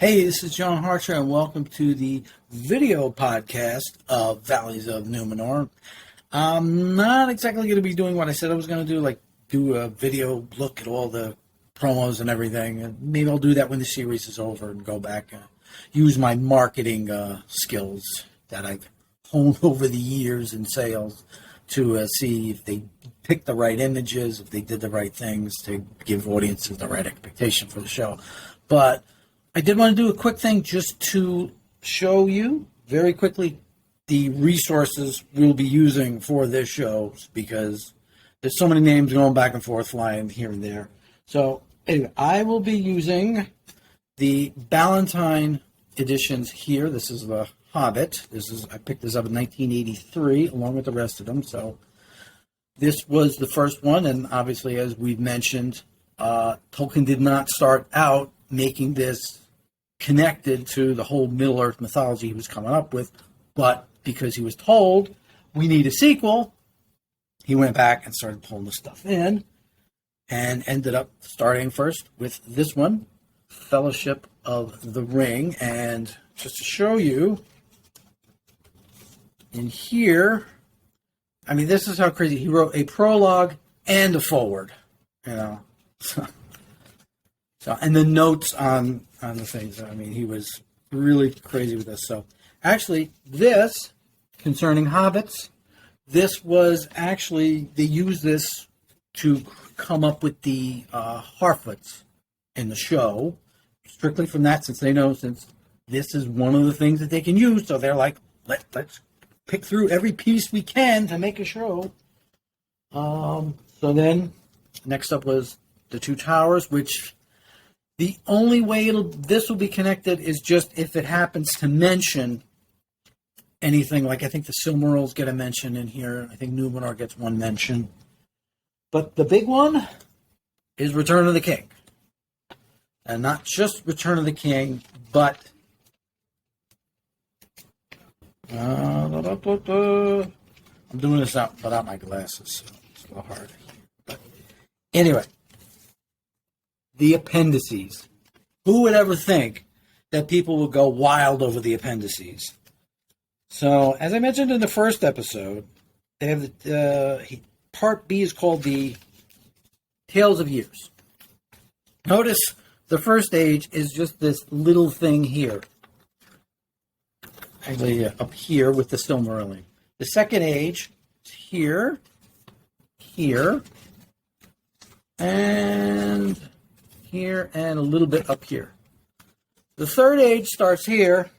Hey, this is John Harcher, and welcome to the video podcast of Valleys of Numenor. I'm not exactly going to be doing what I said I was going to do, like do a video look at all the promos and everything. And maybe I'll do that when the series is over and go back and use my marketing skills that I've honed over the years in sales to see if they picked the right images, if they did the right things to give audiences the right expectation for the show. But I did want to do a quick thing just to show you very quickly the resources we'll be using for this show, because there's so many names going back and forth, flying here and there. So anyway, I will be using the Ballantine editions here. This is the Hobbit. I picked this up in 1983 along with the rest of them. So this was the first one, and obviously, as we've mentioned, Tolkien did not start out making this connected to the whole Middle-earth mythology he was coming up with, but because he was told we need a sequel, he went back and started pulling the stuff in and ended up starting first with this one, Fellowship of the Ring. And just to show you, in here, I mean, this is how crazy. He wrote a prologue and a foreword, you know. So, and the notes on the things. I mean, he was really crazy with this. So, actually, this, concerning hobbits, this was actually, they used this to come up with the Harfoots in the show, strictly from that, since this is one of the things that they can use. So they're like, let's pick through every piece we can to make a show. So then, next up was the Two Towers, which the only way this will be connected is just if it happens to mention anything. Like, I think the Silmarils get a mention in here. I think Numenor gets one mention. But the big one is Return of the King. And not just Return of the King, but I'm doing this without my glasses, so it's a little hard. But anyway, the appendices. Who would ever think that people would go wild over the appendices? So, as I mentioned in the first episode, they have part B is called the Tales of Years. Notice the first age is just this little thing here. Actually, up here with the Silmarillion. The second age is here, and here, and a little bit up here. The third age starts here,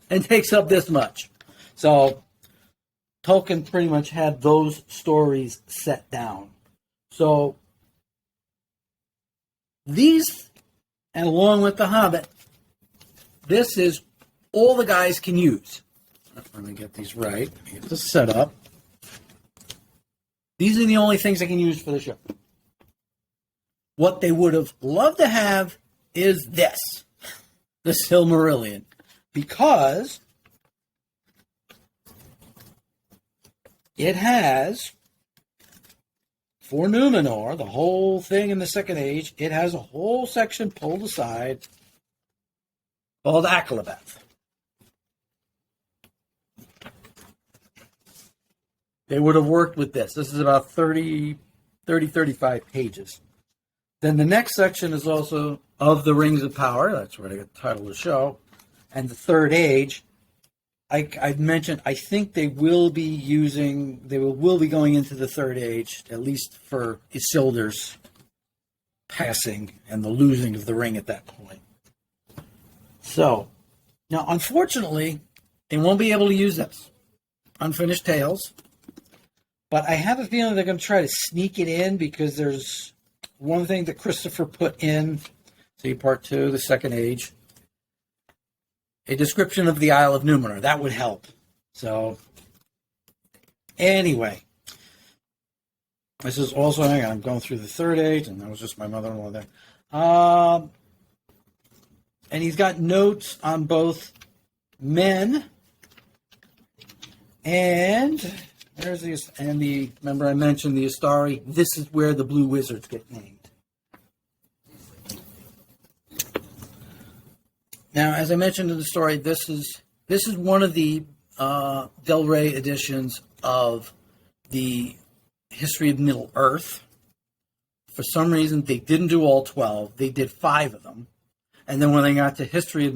and takes up this much. So Tolkien pretty much had those stories set down. So these, and along with the Hobbit, this is all the guys can use. Let me get these right. Let me get this set up. These are the only things I can use for the show. What they would have loved to have is this, the Silmarillion, because it has, for Numenor, the whole thing in the Second Age, it has a whole section pulled aside called Akhlabeth. They would have worked with this. This is about 35 pages. Then the next section is also of the Rings of Power. That's where I got the title of the show. And the Third Age. I mentioned, I think they will be going into the Third Age, at least for Isildur's passing and the losing of the ring at that point. So, now unfortunately, they won't be able to use this. Unfinished Tales. But I have a feeling they're going to try to sneak it in, because there's one thing that Christopher put in, see part 2, the Second Age, a description of the Isle of Numenor. That would help. So, anyway, this is also, I'm going through the Third Age, and that was just my mother-in-law there. And he's got notes on both men and There's remember I mentioned the Astari. This is where the Blue Wizards get named. Now, as I mentioned in the story, this is one of the Del Rey editions of the History of Middle Earth. For some reason, they didn't do all 12. They did 5 of them. And then when they got to the History of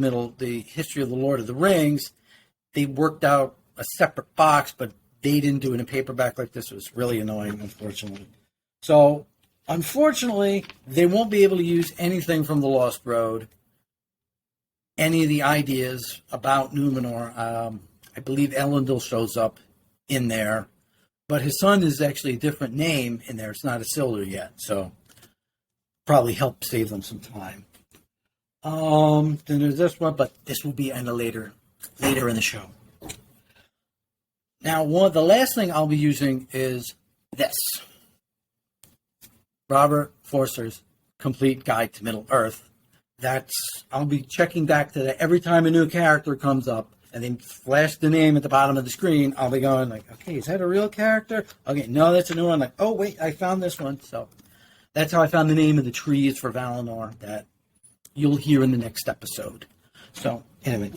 the Lord of the Rings, they worked out a separate box, but they didn't do it in paperback like this. It was really annoying, unfortunately. So, unfortunately, they won't be able to use anything from The Lost Road, any of the ideas about Numenor. I believe Elendil shows up in there, but his son is actually a different name in there. It's not Isildur yet, so probably help save them some time. Then there's this one, but this will be later in the show. Now, the last thing I'll be using is this. Robert Forster's Complete Guide to Middle Earth. I'll be checking back to that every time a new character comes up and they flash the name at the bottom of the screen. I'll be going like, okay, is that a real character? Okay, no, that's a new one. Like, oh, wait, I found this one. So that's how I found the name of the trees for Valinor that you'll hear in the next episode. So, anyway.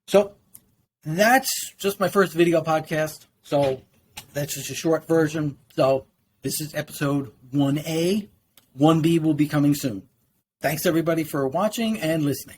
So, that's just my first video podcast. So, that's just a short version. So, this is episode 1A. 1B will be coming soon. Thanks, everybody, for watching and listening.